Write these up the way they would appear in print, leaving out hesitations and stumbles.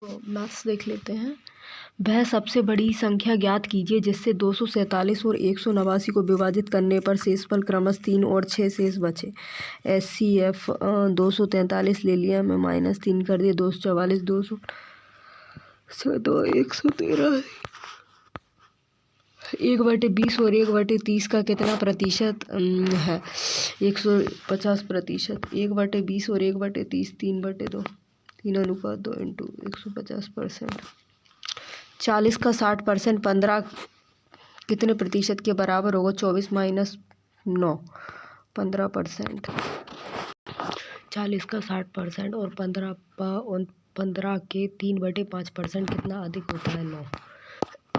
तो मैथ्स देख लेते हैं। वह सबसे बड़ी संख्या ज्ञात कीजिए जिससे 247 और 189 को विभाजित करने पर शेषफल क्रमशः 3 और 6 शेष बचे। SCF 243 ले लिया, मैं -3 कर दिया, 244, 200 113 1/20 और 1/30 का कितना प्रतिशत है? 150%। 1/20 और 1/30 3/2, 3:2 इंटू 150%। 40 का 60% 15 कितने प्रतिशत के बराबर होगा? 24 - 9 15%। 40 का 60% और 15 के 3/5% कितना अधिक होता है? 9।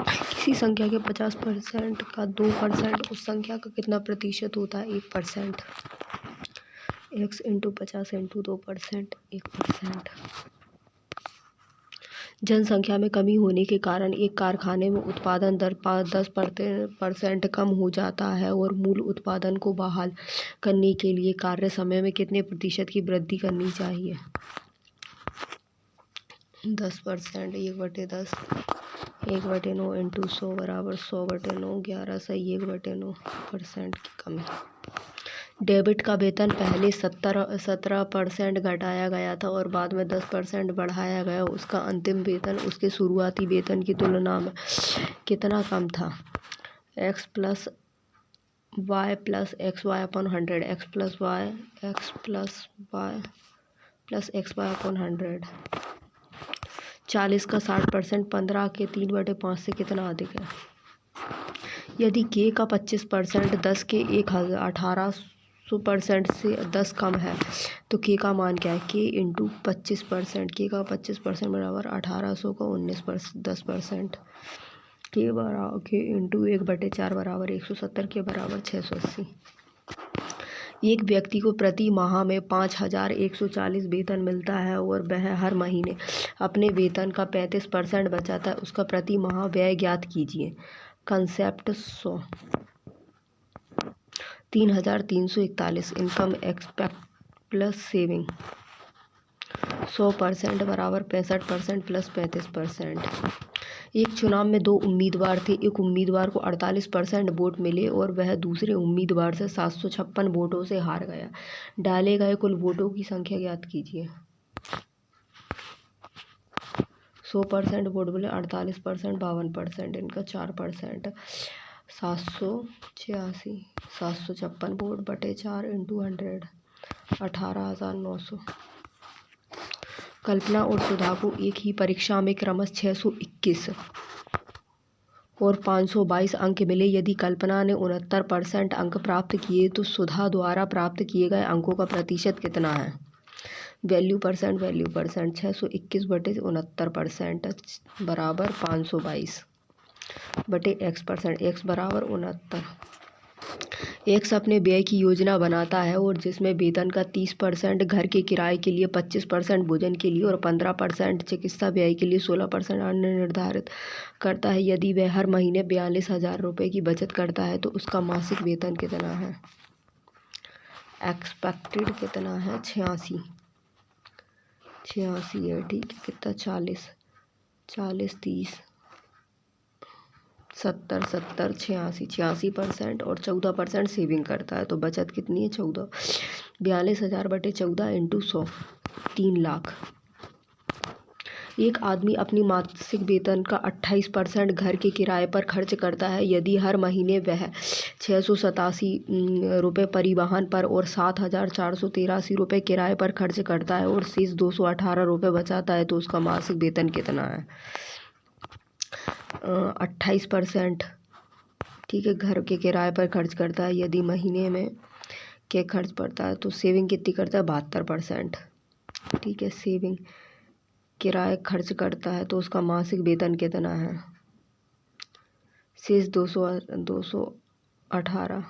किसी संख्या के 50% का 2% उस संख्या का कितना प्रतिशत होता है? 1%। x × 50 × 2% 1%। जनसंख्या में कमी होने के कारण एक कारखाने में उत्पादन दर 10% कम हो जाता है और मूल उत्पादन को बहाल करने के लिए कार्य समय में कितने प्रतिशत की वृद्धि करनी चाहिए? 10%। 1/10 1/9 इंटू 100 बराबर 100/9 11 सही 1/9% की कमी। डेबिट का वेतन पहले 17% घटाया गया था और बाद में 10% बढ़ाया गया। उसका अंतिम वेतन उसके शुरुआती वेतन की तुलना में कितना कम था? x + y + xy/100 x + y + xy/100। 40 का 60% 15 के 3/5 से कितना अधिक है? यदि k का 25% 10 के 1800% से 10 कम है तो k का मान क्या है? k × 25%। k का 25% बराबर 1800 का 10%। k × 1/4 बराबर 170 के बराबर 680। एक व्यक्ति को प्रति माह में 5140 वेतन मिलता है और वह हर महीने अपने वेतन का 35% बचाता है। उसका प्रति माह व्यय ज्ञात कीजिए। Concept 100 3341 income expect plus saving 100% बराबर 65% प्लस 35%। एक चुनाव में 2 उम्मीदवार थे। एक उम्मीदवार को 48% वोट मिले और वह दूसरे उम्मीदवार से 756 वोटों से हार गया। डाले गए कुल वोटों की संख्या ज्ञात कीजिए। 100% वोट बोले 48% 52% इनका 4%। 786 756 वोट बटे 4 इंटू 100 18,900। कल्पना और सुधा को एक ही परीक्षा में क्रमशः 621 और 522 अंक मिले। यदि कल्पना ने 69% अंक प्राप्त किए तो सुधा द्वारा प्राप्त किए गए अंकों का प्रतिशत कितना है? वैल्यू परसेंट 621 बटे 69% बराबर 522 बटे x%। x बराबर 69। x अपने व्यय की योजना बनाता है और जिसमें वेतन का 30%, घर के किराए के लिए 25%, भोजन के लिए और 15%, चिकित्सा व्यय के लिए 16% अन्य निर्धारित करता है। यदि वह हर महीने 42,000 रुपये की बचत करता है तो उसका मासिक वेतन कितना है? एक्सपेक्टेड कितना है? 86 है। ठीक है, कितना 40 30 70 86% और 14% सेविंग करता है। तो बचत कितनी है? 14 42,000 बटे 14 इंटू 100 3 लाख। एक आदमी अपनी मासिक वेतन का 28% घर के किराए पर खर्च करता है। यदि हर महीने वह 687 रुपये परिवहन पर और 7,483 रुपये किराए पर खर्च करता है और शेष 218 रुपये बचाता है तो उसका मासिक वेतन कितना है? 28%। ठीक है, घर के किराए पर खर्च करता है। यदि महीने में के खर्च पड़ता है तो सेविंग कितनी करता है? 72%। ठीक है, सेविंग किराए खर्च करता है तो उसका मासिक वेतन कितना है? शेष 218।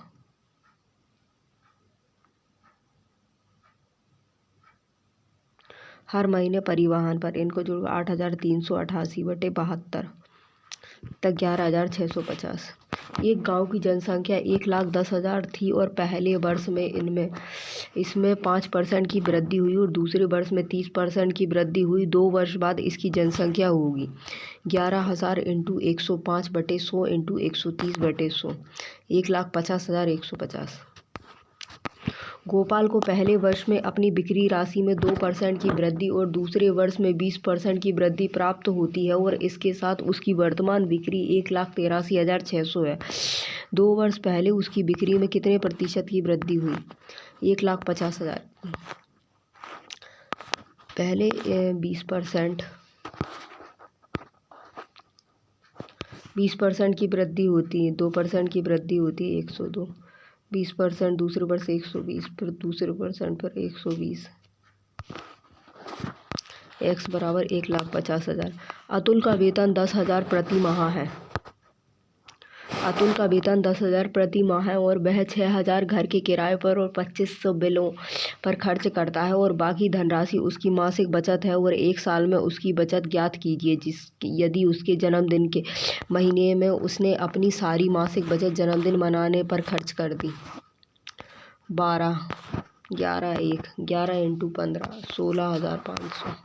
हर महीने परिवहन पर इनको जोड़ 8,388 बटे 72 तक 11,650। एक गांव की जनसंख्या 1,10,000 थी और पहले वर्ष में इसमें 5% की वृद्धि हुई और दूसरे वर्ष में 30% की वृद्धि हुई। 2 वर्ष बाद इसकी जनसंख्या होगी 11,000 इंटू 105/100 इंटू 130/100, 1,50,150। गोपाल को पहले वर्ष में अपनी बिक्री राशि में 2% की वृद्धि और दूसरे वर्ष में 20% की वृद्धि प्राप्त होती है और इसके साथ उसकी वर्तमान बिक्री 1,83,600 है। 2 वर्ष पहले उसकी बिक्री में कितने प्रतिशत की वृद्धि हुई? 1,50,000। पहले 20% की वृद्धि होती है, 2% की वृद्धि होती है 102, 20% दूसरे वर्ष 120, फिर दूसरे परसेंट पर 120, x बराबर 1,50,000। अतुल का वेतन 10,000 प्रति माह है। अतुल का वेतन 10,000 प्रति माह है और वह 6,000 घर के किराए पर और 2,500 बिलों पर खर्च करता है और बाकी धनराशि उसकी मासिक बचत है और 1 साल में उसकी बचत ज्ञात कीजिए यदि उसके जन्मदिन के महीने में उसने अपनी सारी मासिक बचत जन्मदिन मनाने पर खर्च कर दी। 12, 11 इंटू 15, 16,500।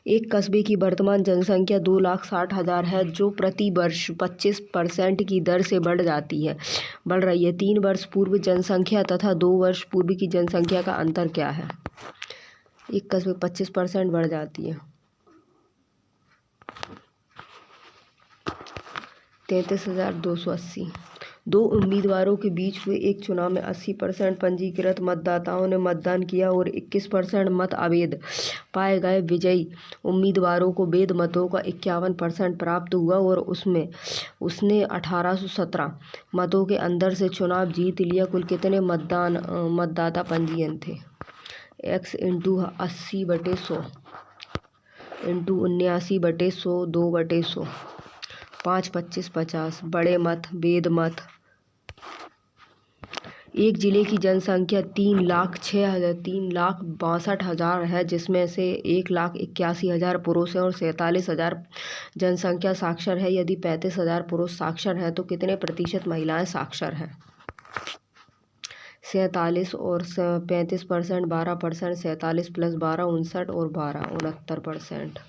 एक कस्बे की वर्तमान जनसंख्या 2,60,000 है जो प्रति वर्ष 25% की दर से बढ़ रही है। 3 वर्ष पूर्व जनसंख्या तथा 2 वर्ष पूर्व की जनसंख्या का अंतर क्या है? एक कस्बे 25% बढ़ जाती है। 33,280। 2 उम्मीदवारों के बीच हुए एक चुनाव में 80% पंजीकृत मतदाताओं ने मतदान किया और 21% मत अवैध पाए गए। विजयी उम्मीदवारों को वैध मतों का 51% प्राप्त हुआ और उसने 1817 मतों के अंतर से चुनाव जीत लिया। कुल कितने मतदाता पंजीयन थे? x into 80/100 into 79/100, 2/100, 5, 25, 50। बड़े मत, वैध मत। एक जिले की जनसंख्या 3,62,000 है जिसमें से 1,81,000 पुरुष हैं और 47,000 जनसंख्या साक्षर है। यदि 35,000 पुरुष साक्षर हैं तो कितने प्रतिशत महिलाएं साक्षर हैं? 47 और 35%, 12%, 47 + 12, 59 और 12, 69%।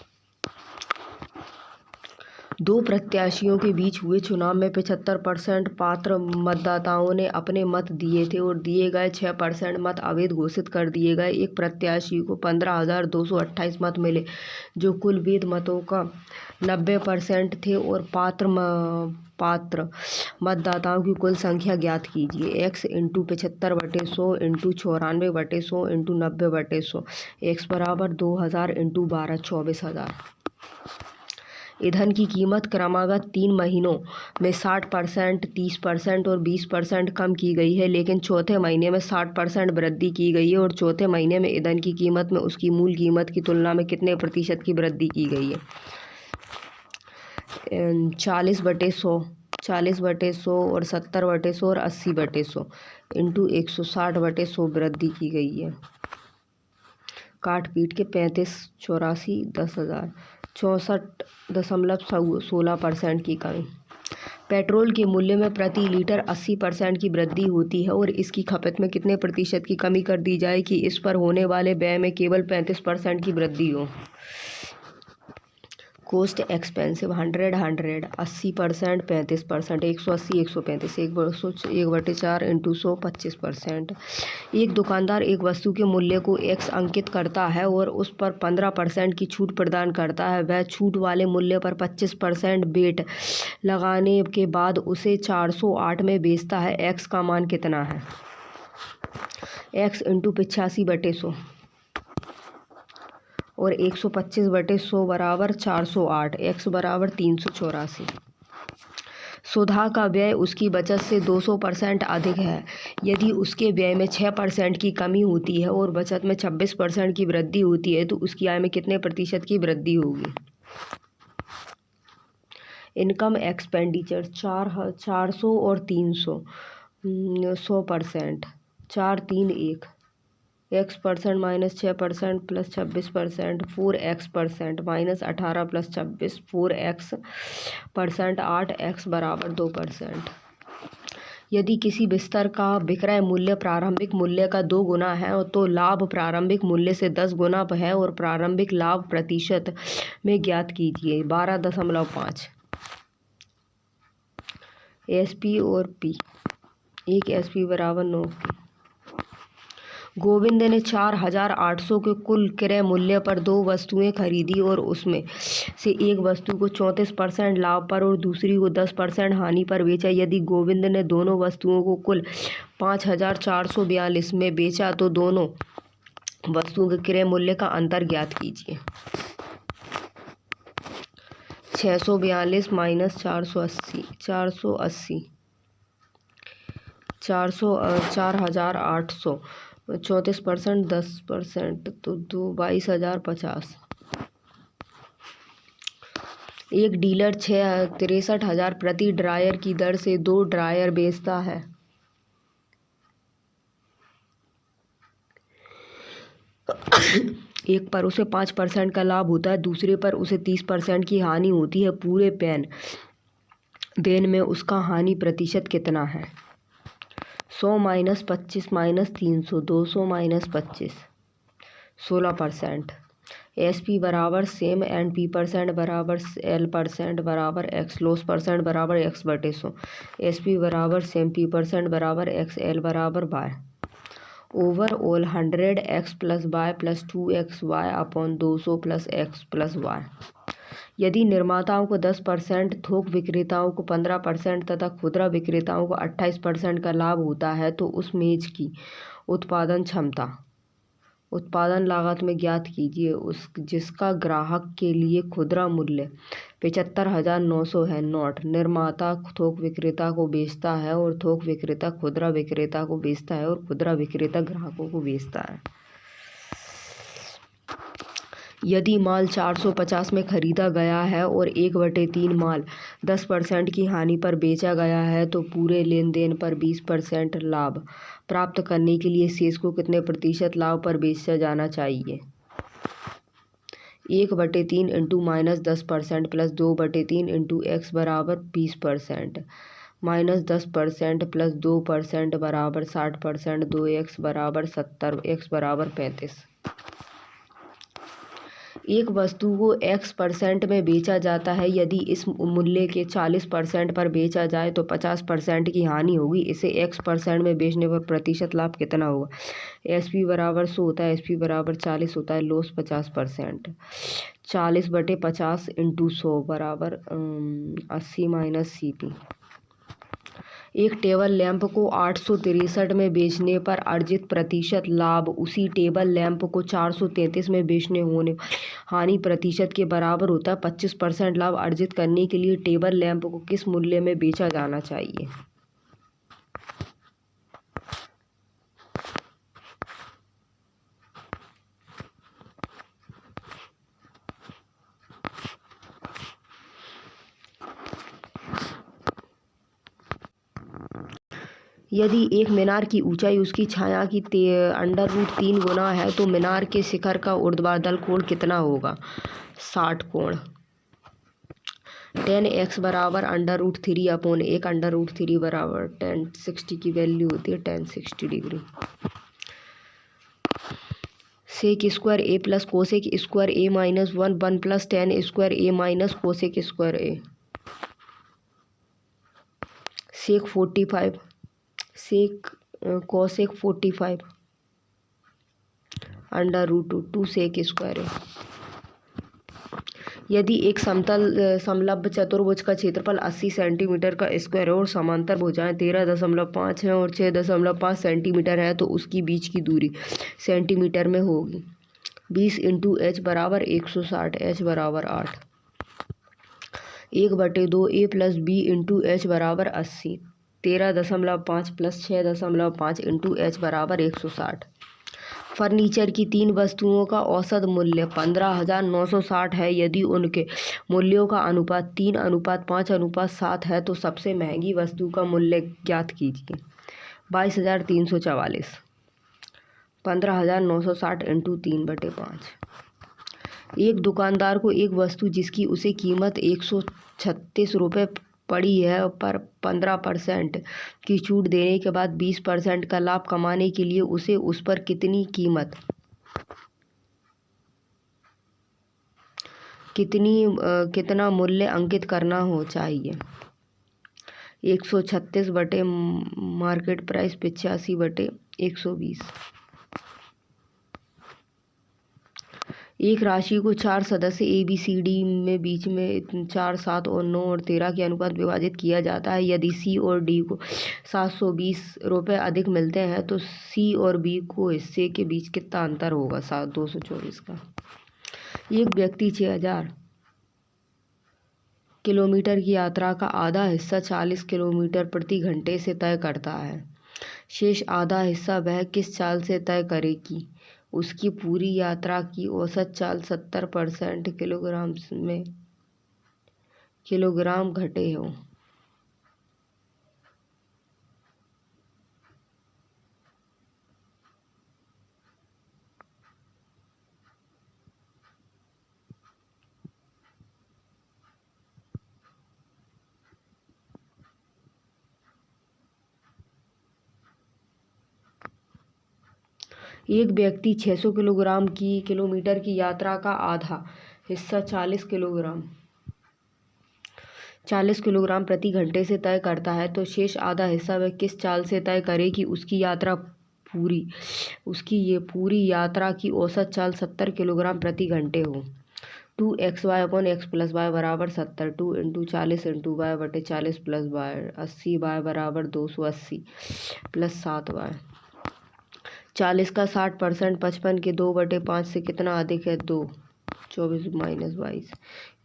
2 प्रत्याशियों के बीच हुए चुनाव में 75% पात्र मतदाताओं ने अपने मत दिए थे और दिए गए 6% मत अवैध घोषित कर दिए गए। एक प्रत्याशी को 15,228 मत मिले जो कुल वैध मतों का 90% थे और पात्र मतदाताओं की कुल संख्या ज्ञात कीजिए। x into 75/100 into 94/100 into 90/100, x बराबर 2,000 इंटू 12, 24,000। ईंधन की कीमत क्रमागत 3 महीनों में 60%, 30% और 20% कम की गई है लेकिन चौथे महीने में 60% वृद्धि की गई है और चौथे महीने में ईंधन की कीमत में उसकी मूल कीमत की तुलना में कितने प्रतिशत की वृद्धि की गई है? 40/100, 40/100 और 70/100 और 80/100 इंटू 160/100 वृद्धि की गई है। काट पीट के 35, 84, 10,000, 64.16% की कमी। पेट्रोल के मूल्य में प्रति लीटर 80% की वृद्धि होती है और इसकी खपत में कितने प्रतिशत की कमी कर दी जाए कि इस पर होने वाले व्यय में केवल 35% की वृद्धि हो? Cost expensive 100, 80%, 35%, 180, 135, 1/4 into 100, 25%। एक दुकानदार एक वस्तु के मूल्य को x अंकित करता है और उस पर 15% की छूट प्रदान करता है। वह छूट वाले मूल्य पर 25% वेट लगाने के बाद उसे 408 में बेचता है। x का मान कितना है? x इंटू 85/100 और 125/100 बराबर 408, x बराबर 384। सुधा का व्यय उसकी बचत से 200% अधिक है। यदि उसके व्यय में 6% की कमी होती है और बचत में 26% की वृद्धि होती है तो उसकी आय में कितने प्रतिशत की वृद्धि होगी? इनकम एक्सपेंडिचर 400 और 300, 100%, 4, 3, 1, x% minus 6% plus 26%, 4x% minus 18 plus 26, 4x%, 8x बराबर 2%। यदि किसी बिस्तर का विक्रय मूल्य प्रारंभिक मूल्य का 2 गुना है तो लाभ प्रारंभिक मूल्य से 10 गुना है और प्रारंभिक लाभ प्रतिशत में ज्ञात कीजिए। 12.5। SP और P। 1 SP बराबर 9 P। गोविंद ने 4,800 के कुल क्रय मूल्य पर 2 वस्तुएं खरीदी और उसमें से एक वस्तु को 34% लाभ पर और दूसरी को 10% हानि पर बेचा। यदि गोविंद ने दोनों वस्तुओं को कुल 5,442 में बेचा तो दोनों वस्तुओं के क्रय मूल्य का अंतर ज्ञात कीजिए। 642 माइनस 480, 4,800, 34%, 10% तो 22,050। एक डीलर 63,000 प्रति ड्रायर की दर से 2 ड्रायर बेचता है। एक पर उसे 5% का लाभ होता है, दूसरे पर उसे 30% की हानि होती है। पूरे देन में उसका हानि प्रतिशत कितना है? 100 माइनस 25 माइनस 300, 200 माइनस 25, 16%। SP बराबर सेम एंड P% बराबर L% बराबर X, लॉस परसेंट बराबर X/100। SP बराबर सेम P% बराबर X, L बराबर Y। Overall 100x plus y plus 2xy upon 200 plus x plus y। यदि निर्माताओं को 10%, थोक विक्रेताओं को 15% तथा खुदरा विक्रेताओं को 28% का लाभ होता है तो उस मेज की उत्पादन लागत में ज्ञात कीजिए जिसका ग्राहक के लिए खुदरा मूल्य 75,900 है। नोट: निर्माता थोक विक्रेता को बेचता है और थोक विक्रेता खुदरा विक्रेता को बेचता है और खुदरा विक्रेता ग्राहकों को बेचता है। यदि माल 450 में खरीदा गया है और 1/3 माल 10% की हानि पर बेचा गया है तो पूरे लेन देन पर 20% लाभ प्राप्त करने के लिए शेष को कितने प्रतिशत लाभ पर बेचा जाना चाहिए? 1/3 into minus 10% plus 2/3 into x बराबर 20% माइनस 10% प्लस 2% बराबर 60%, 2x बराबर 70, x बराबर 35। एक वस्तु को x% में बेचा जाता है। यदि इस मूल्य के 40% पर बेचा जाए तो 50% की हानि होगी। इसे x% में बेचने पर प्रतिशत लाभ कितना होगा? SP बराबर 100 होता है, SP बराबर 40 होता है, लॉस 50%। 40/50 इंटू 100 बराबर 80 माइनस CP। एक टेबल लैंप को 863 में बेचने पर अर्जित प्रतिशत लाभ उसी टेबल लैंप को 433 में बेचने होने वाली हानि प्रतिशत के बराबर होता है। 25% लाभ अर्जित करने के लिए टेबल लैंप को किस मूल्य में बेचा जाना चाहिए? यदि एक मीनार की ऊंचाई उसकी छाया की √3 गुना है तो मीनार के शिखर का ऊर्ध्वाधर कोण कितना होगा? 60 कोण। 10x बराबर √3 अपॉन 1 √3 बराबर 1060 की वैल्यू होती है 1060 degree. Sec square a plus cosec square a minus 1 plus ten square a minus cosec square a। Sec 45, sec cosec 45 √2 sec square है। यदि एक समलंब चतुर्भुज का क्षेत्रफल 80 सेंटीमीटर का स्क्वायर है और समांतर भुजाएं 13.5 हैं और 6.5 सेंटीमीटर है तो उसकी बीच की दूरी सेंटीमीटर में होगी। 20 इंटू h बराबर 160, h बराबर 8। 1/2 a plus b into h बराबर 80। 13.5 प्लस 6.5 इंटू h बराबर 160। फर्नीचर की 3 वस्तुओं का औसत मूल्य 15,960 है। यदि उनके मूल्यों का अनुपात 3:5:7 है तो सबसे महंगी वस्तु का मूल्य ज्ञात कीजिए। 22,344। 15,960 इंटू 3/5। एक दुकानदार को एक वस्तु जिसकी उसे कीमत 136 रुपये पड़ी है पर 15% की छूट देने के बाद 20% का लाभ कमाने के लिए उसे उस पर कितना मूल्य अंकित करना हो चाहिए। 136 बटे मार्केट प्राइस 85/120। एक राशि को 4 सदस्य ABCD में बीच में 4, 7 और 9 और 13 के अनुपात विभाजित किया जाता है। यदि C और D को 720 रुपये अधिक मिलते हैं तो C और B को हिस्से के बीच कितना अंतर होगा 224 का। एक व्यक्ति 6000 किलोमीटर की यात्रा का आधा हिस्सा 40 किलोमीटर प्रति घंटे से तय करता है। शेष आधा हिस्सा वह किस चाल से तय करेगी? उसकी पूरी यात्रा की औसत चाल 70% किलोग्राम घटे हो। एक व्यक्ति 600 किलोमीटर की यात्रा का आधा हिस्सा 40 किलोग्राम प्रति घंटे से तय करता है तो शेष आधा हिस्सा वह किस चाल से तय करे कि उसकी ये पूरी यात्रा की औसत चाल 70 किलोग्राम प्रति घंटे हो। 2xy/x+y बराबर 70। 2 इंटू 40 इंटू वाई बटे 40 प्लस वाई 80y बराबर 280 प्लस 7y। 40 का 60% 55 के 2/5 से कितना अधिक है? 2। 24 माइनस 22।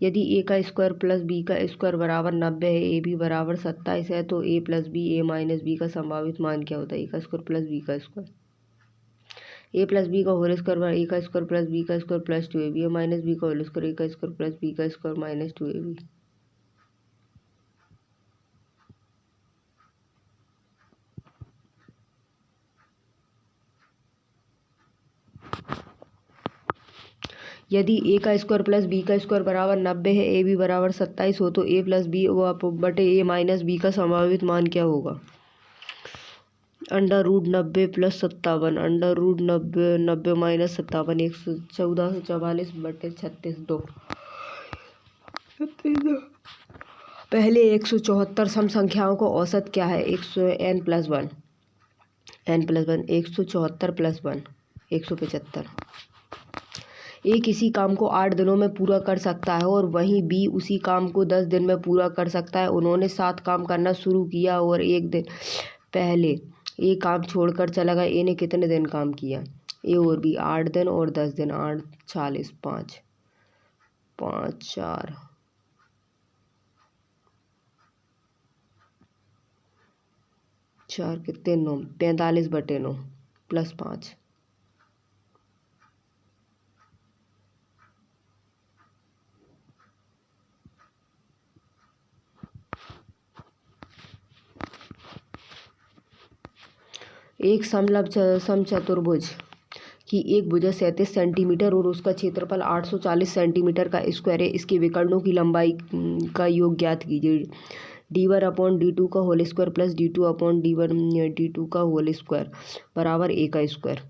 यदि a का स्क्वायर प्लस b का स्क्वायर बराबर 90 है, ab बराबर 27 है तो a plus B a minus B का संभावित मान क्या होता है? a का स्क्वायर प्लस b का स्क्वायर। a प्लस बी का होल स्क्वायर बराबर a का स्क्वायर प्लस b का square plus 2ab। a minus B का होल स्क्वायर a का स्क्वायर प्लस b का स्क्वायर माइनस 2ab। यदि a का स्क्वायर प्लस b का स्क्वायर बराबर 90 है, ab बराबर 27 हो तो a प्लस बी बटे a माइनस बी का संभावित मान क्या होगा? √90 प्लस 57 √90 माइनस 57 1444 बटे 36 2। पहले 174 सम संख्याओं का औसत क्या है? n+1 174 plus 1 175। ए किसी काम को 8 दिनों में पूरा कर सकता है और वहीं बी उसी काम को 10 दिन में पूरा कर सकता है। उन्होंने 7 काम करना शुरू किया और एक दिन पहले ए काम छोड़कर चला गया। ए ने कितने दिन काम किया? ए और बी 8 दिन और 10 दिन। 8 40 5 5 4 4 कितने 9 45/9 प्लस 5। एक समचतुर्भुज की एक भुजा 37 सेंटीमीटर और उसका क्षेत्रफल 840 सेंटीमीटर का स्क्वायर है। इसके विकर्णों की लंबाई का योग ज्ञात कीजिए। d1/d2 का होल स्क्वायर प्लस d2/d2 का होल स्क्वायर बराबर a का स्क्वायर।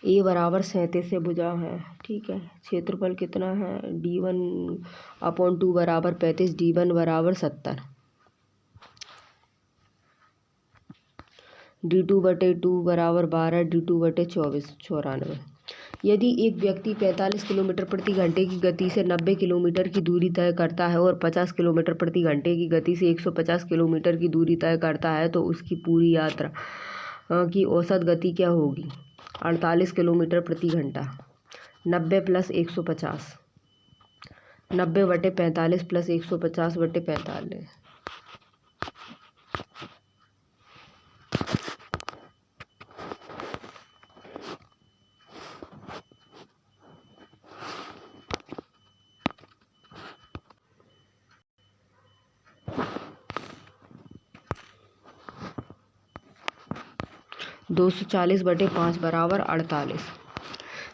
a बराबर 37 से भुजा है, ठीक है। क्षेत्रफल कितना है? d1/2 बराबर 35, d1 बराबर 70, d2/2 बराबर 12, d2/24 94। यदि एक व्यक्ति 45 किलोमीटर प्रति घंटे की गति से 90 किलोमीटर की दूरी तय करता है और 50 किलोमीटर प्रति घंटे की गति से 150 किलोमीटर की दूरी तय करता है तो उसकी पूरी यात्रा की औसत गति क्या होगी? 48 किलोमीटर प्रति घंटा। 90 प्लस 150 90/45 प्लस 150/45। 240/5 बराबर 48।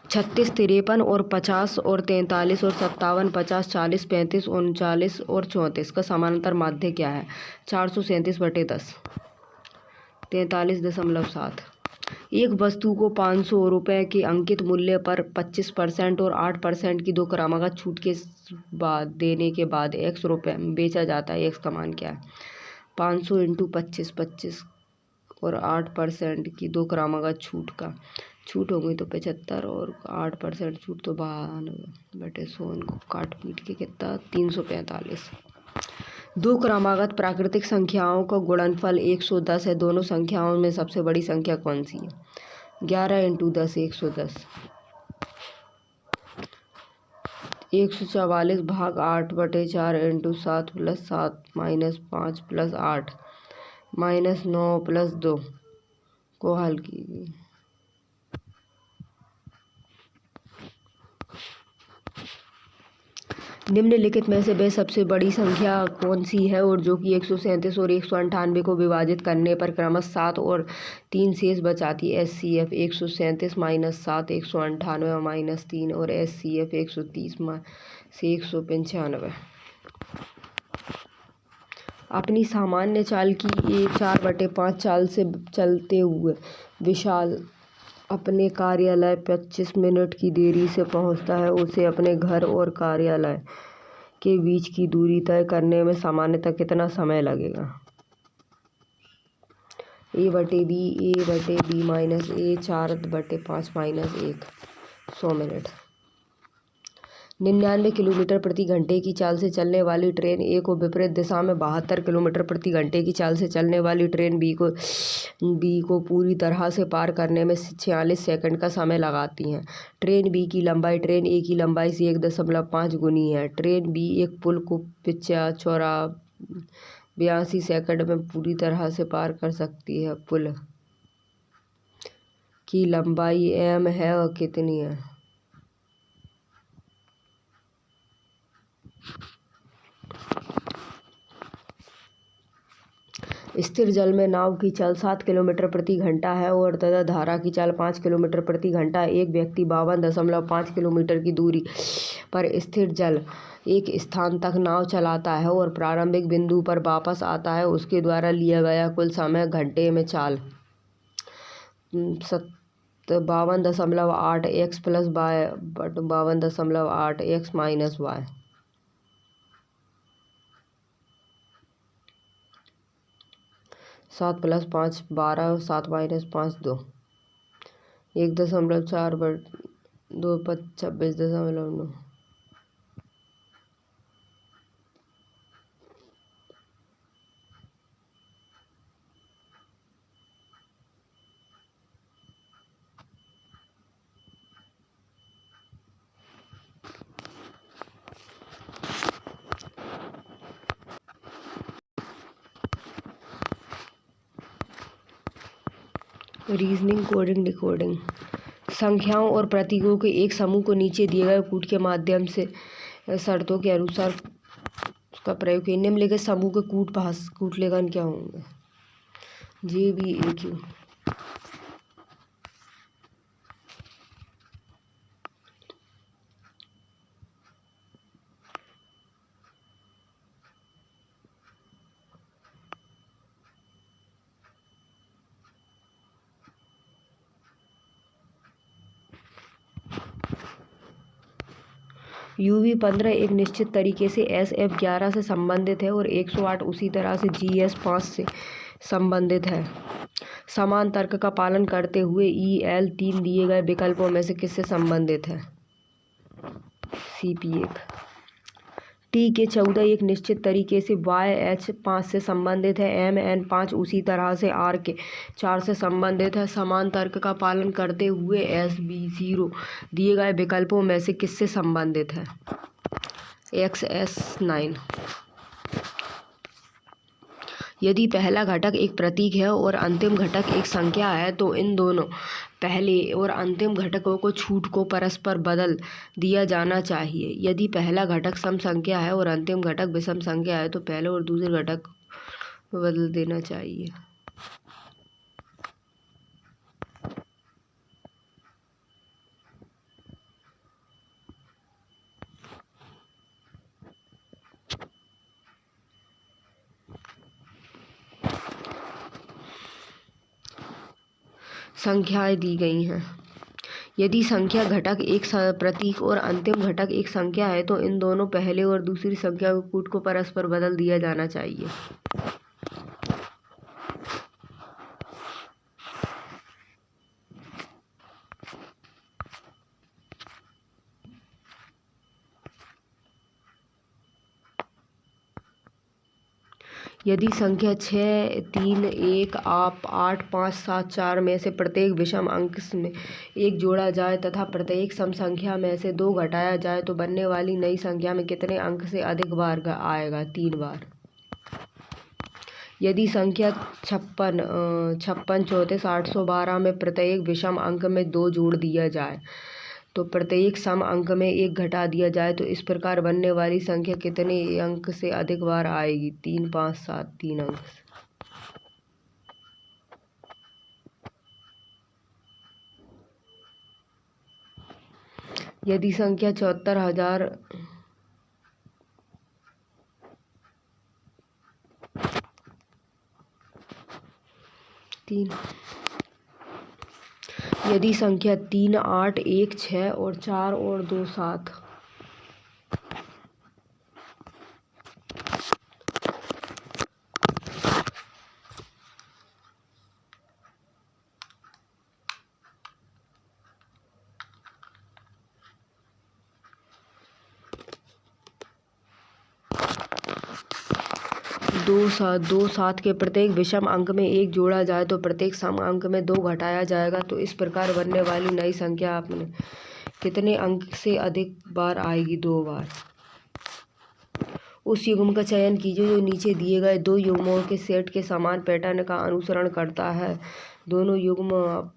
36, 53 और 50 और 43 और 57, 50, 40, 35, 39 और 34 का समानांतर माध्य क्या है? 437/10। 43.7। एक वस्तु को 500 रुपये के अंकित मूल्य पर 25% और 8% की 2 क्रमागत छूट के बाद देने के बाद x रुपये में बेचा जाता है। x का मान क्या है? 500 × 25, 25 और 8% की 2 क्रमागत छूट हो गई तो 75 और 8% छूट तो 92/100। इनको काट पीट के कितना? 345। 2 क्रमागत प्राकृतिक संख्याओं का गुणनफल 110 है। दोनों संख्याओं में सबसे बड़ी संख्या कौन सी है? 11 × 10 110। 144 भाग 8/4 × 7 + 7 - 5 + 8 - 9 + 2 को हल कीजिए। निम्नलिखित में से वह सबसे बड़ी संख्या कौन सी है और जो कि 137 और 198 को विभाजित करने पर क्रमशः 7 और 3 शेष बचाती है? SCF 137 - 7 198 - 3 और SCF 130 से 195। अपनी सामान्य चाल की 4/5 चाल से चलते हुए विशाल अपने कार्यालय 25 मिनट की देरी से पहुंचता है। उसे अपने घर और कार्यालय के बीच की दूरी तय करने में सामान्यतः कितना समय लगेगा? A/B A/B - A 4/5 - 1 100 minute. 99 kilometre प्रति घंटे की चाल से चलने वाली ट्रेन ए को विपरीत दिशा में 72 किलोमीटर प्रति घंटे की चाल से चलने वाली ट्रेन बी को पूरी तरह से पार करने में 46 सेकंड का समय लगाती है। ट्रेन बी की लंबाई ट्रेन ए की लंबाई से 1.5 गुनी है। ट्रेन बी एक पुल को 82 सेकंड में पूरी तरह से पार कर सकती है। पुल की लंबाई m है और कितनी है? स्थिर जल में नाव की चाल 7 किलोमीटर प्रति घंटा है और तथा धारा की चाल 5 किलोमीटर प्रति घंटा है। एक व्यक्ति 52.5 किलोमीटर की दूरी पर स्थिर जल एक स्थान तक नाव चलाता है और प्रारंभिक बिंदु पर वापस आता है। उसके द्वारा लिया गया कुल समय घंटे में चाल 52.8 x + y 52.8 x - y। 7 + 5 12 और 7 - 5 2 1.4 2 26.9। Reasoning coding decoding. संख्याओं और प्रतीकों के एक समूह को नीचे दिए गए कूट के माध्यम से शर्तों के अनुसार उसका प्रयोग किया। निम्नलिखित समूह के कूट लेखन क्या होंगे? JBAQ। UV15 एक निश्चित तरीके से SF11 से संबंधित है और 108 उसी तरह से GS5 से संबंधित है। समान तर्क का पालन करते हुए EL3 दिए गए विकल्पों में से किससे संबंधित है? CP1। TK14 एक निश्चित तरीके से YH5 से संबंधित है। MN5 उसी तरह से RK4 से संबंधित है। समान तर्क का पालन करते हुए SB0 दिए गए विकल्पों में से किससे संबंधित है? XS9। यदि पहला घटक एक प्रतीक है और अंतिम घटक एक संख्या है तो इन दोनों पहले और अंतिम घटकों को छूट को परस्पर बदल दिया जाना चाहिए। यदि पहला घटक सम संख्या है और अंतिम घटक विषम संख्या है तो पहले और दूसरे घटक को बदल देना चाहिए। संख्याएं दी गई हैं। यदि संख्या घटक एक प्रतीक और अंतिम घटक एक संख्या है तो इन दोनों पहले और दूसरी संख्या के कूट को परस्पर बदल दिया जाना चाहिए। यदि संख्या 6, 3, 1, 8, 5, 7, 4 में से प्रत्येक विषम अंक में 1 जोड़ा जाए तथा प्रत्येक सम संख्या में से 2 घटाया जाए तो बनने वाली नई संख्या में कितने अंक से अधिक बार आएगा? 3 बार। यदि संख्या 56, 34, 812 में प्रत्येक विषम अंक में 2 जोड़ दिया जाए तो प्रत्येक सम अंक में 1 घटा दिया जाए तो इस प्रकार बनने वाली संख्या कितने अंक से अधिक बार आएगी? 3, 5, 7, 3 अंक से। यदि संख्या 74,000 यदि संख्या 3, 8, 1, 6 और 4 और 2, 7 2, 7 के प्रत्येक विषम अंक में 1 जोड़ा जाए तो प्रत्येक सम अंक में 2 घटाया जाएगा तो इस प्रकार बनने वाली नई संख्या अपने कितने अंक से अधिक बार आएगी? 2 बार। उस युग्म का चयन कीजिए जो नीचे दिए गए 2 युग्मों के सेट के समान पैटर्न का अनुसरण करता है। दोनों युग्म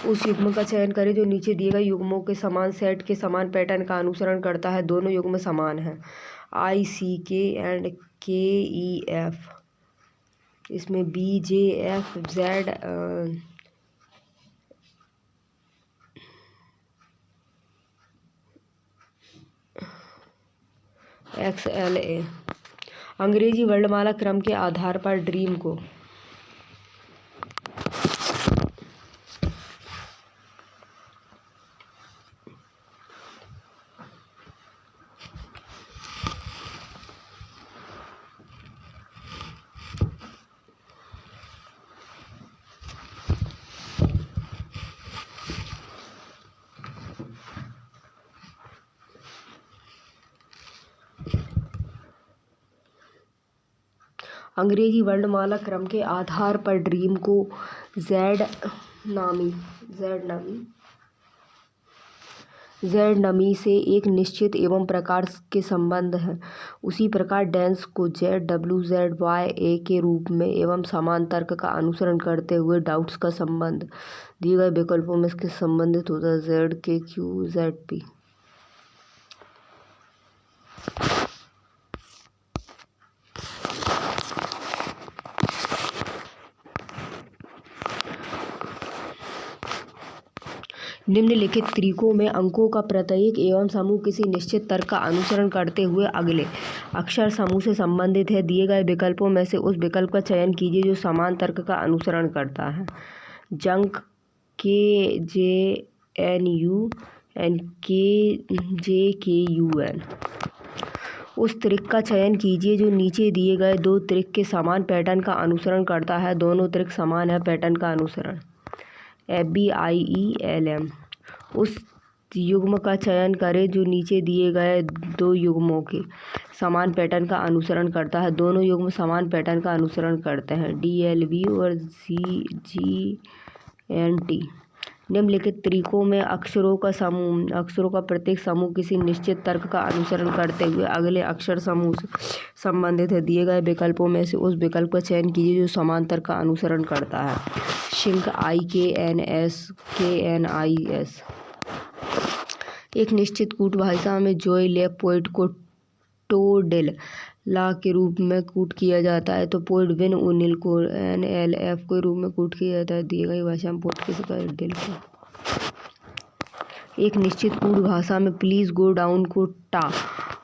उस युग्म का चयन करें जो नीचे दिए गए युग्मों के समान सेट के समान पैटर्न का अनुसरण करता है। दोनों युग्म समान हैं। I, C, K and K, E, F। इसमें B, J, F, Z, X, L, A। अंग्रेजी वर्णमाला क्रम के आधार पर ड्रीम को अंग्रेजी वर्णमाला क्रम के आधार पर ड्रीम को जेड नमी से एक निश्चित एवं प्रकार के संबंध है। उसी प्रकार डेंस को ZWZY के रूप में एवं समान तर्क का अनुसरण करते हुए डाउट्स का संबंध दिए गए विकल्पों में इसके संबंधित होता है ZKQZP। निम्नलिखित तरीकों में अंकों का प्रत्येक एवं समूह किसी निश्चित तर्क का अनुसरण करते हुए अगले अक्षर समूह से संबंधित है। दिए गए विकल्पों में से उस विकल्प का चयन कीजिए जो समान तर्क का अनुसरण करता है। Junk KJNU and KJKUN। उस त्रिक का चयन कीजिए जो नीचे दिए गए 2 त्रिक के समान पैटर्न का अनुसरण करता है। दोनों त्रिक समान है पैटर्न का अनुसरण। FBIELM। उस युग्म का चयन करें जो नीचे दिए गए 2 युग्मों के समान पैटर्न का अनुसरण करता है। दोनों युग्म समान पैटर्न का अनुसरण करते हैं। DLB और GNT। निम्नलिखित तरीकों में अक्षरों का प्रत्येक समूह किसी निश्चित तर्क का अनुसरण करते हुए अगले अक्षर समूह से संबंधित है। दिए गए विकल्पों में से उस विकल्प का चयन कीजिए जो समान तर्क का अनुसरण करता है। Shrink IKNS। एक निश्चित कूट भाषा में जोय लेपोइड को टोडिल ला के रूप में कूट किया जाता है तो पोइड विन उनिल को NLF के रूप में कूट किया जाता है। दिए गई भाषा में पोइड किसी का डिल को एक निश्चित कूट भाषा में प्लीज गो डाउन को टा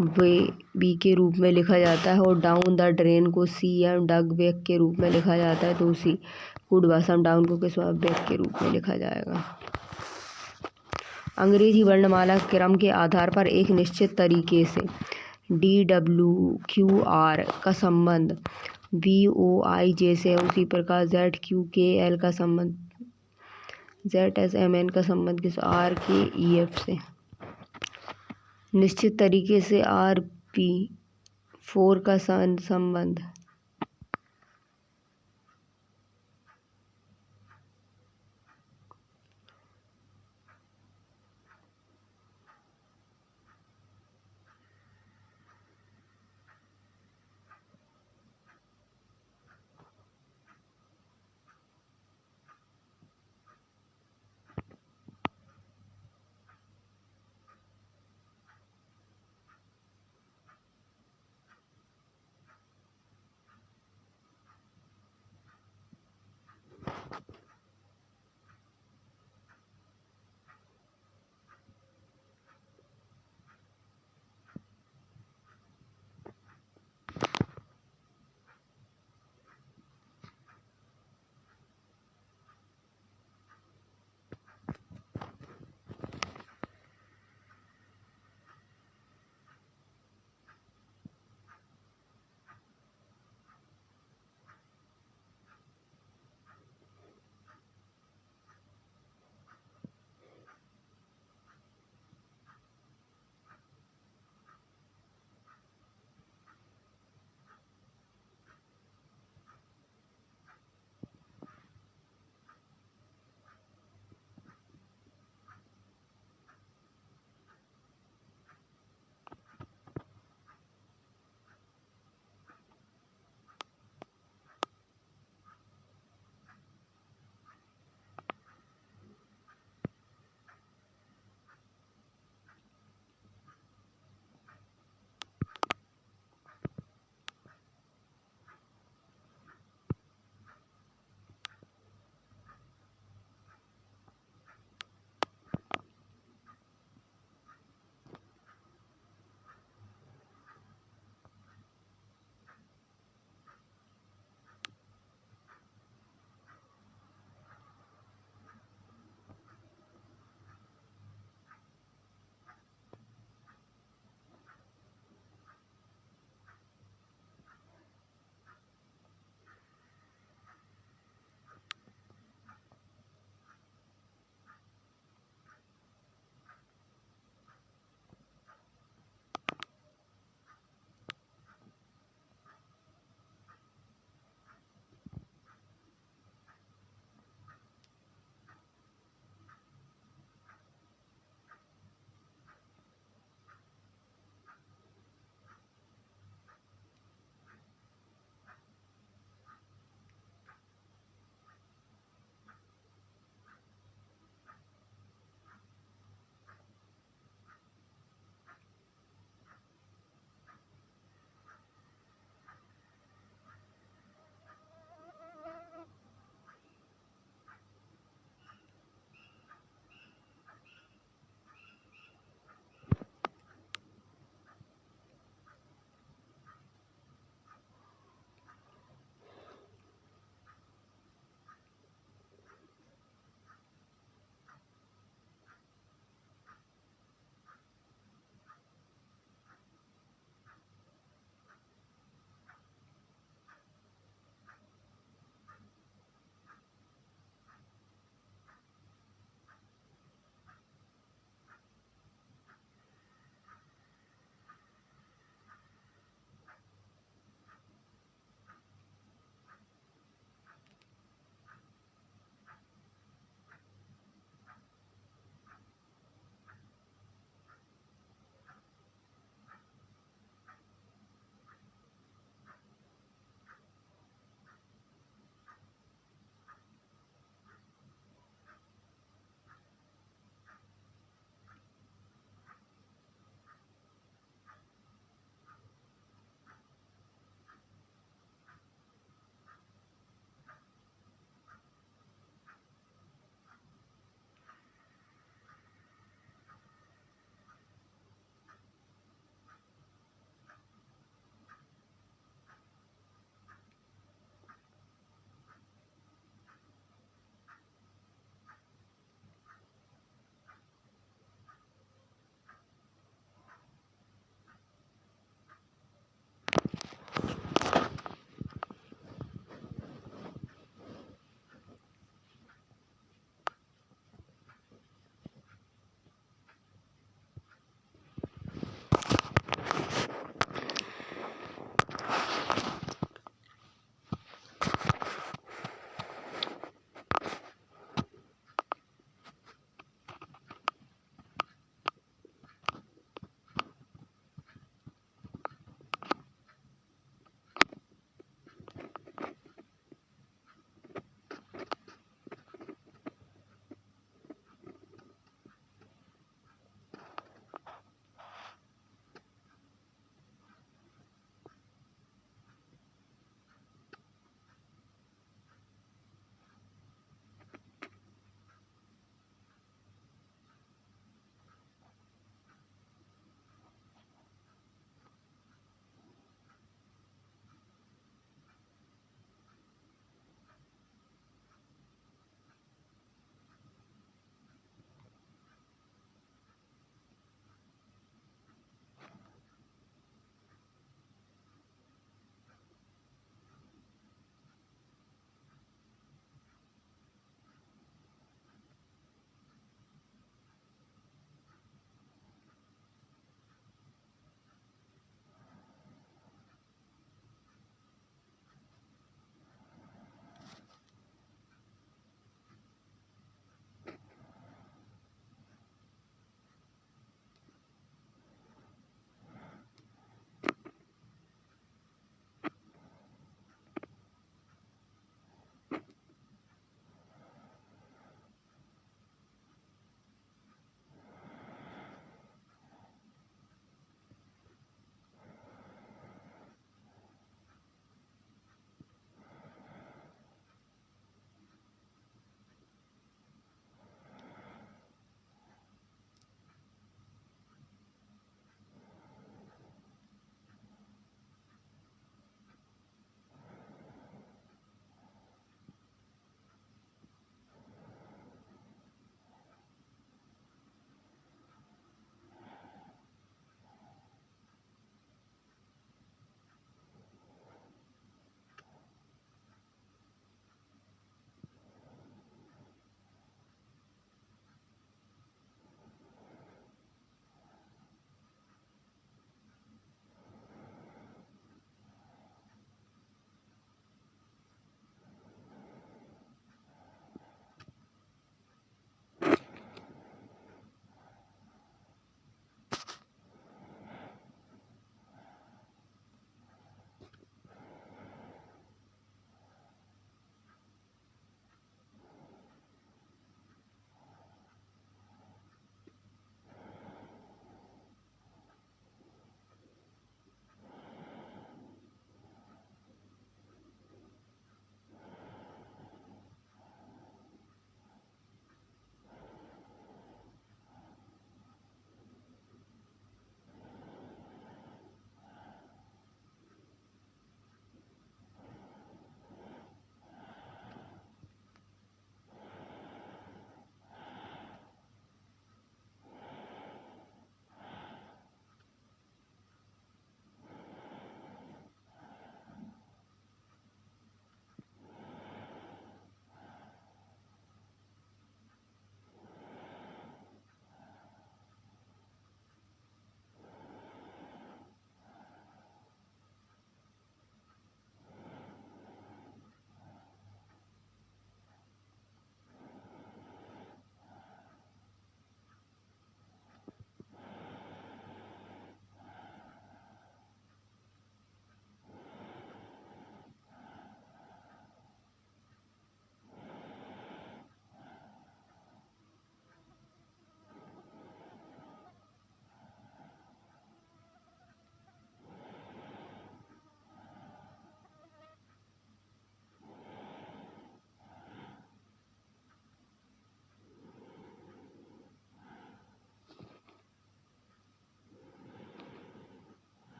बी के रूप में लिखा जाता है और डाउन द ड्रेन को CM डग बैक के रूप में लिखा जाता है तो उसी कूट भाषा में डाउन को किस बैक के रूप में लिखा जाएगा। अंग्रेजी वर्णमाला क्रम के आधार पर एक निश्चित तरीके से DWQR का संबंध VOI जैसे उसी प्रकार ZQKL का संबंध ZSMN का संबंध किस RKEF से। निश्चित तरीके से RP4 का संबंध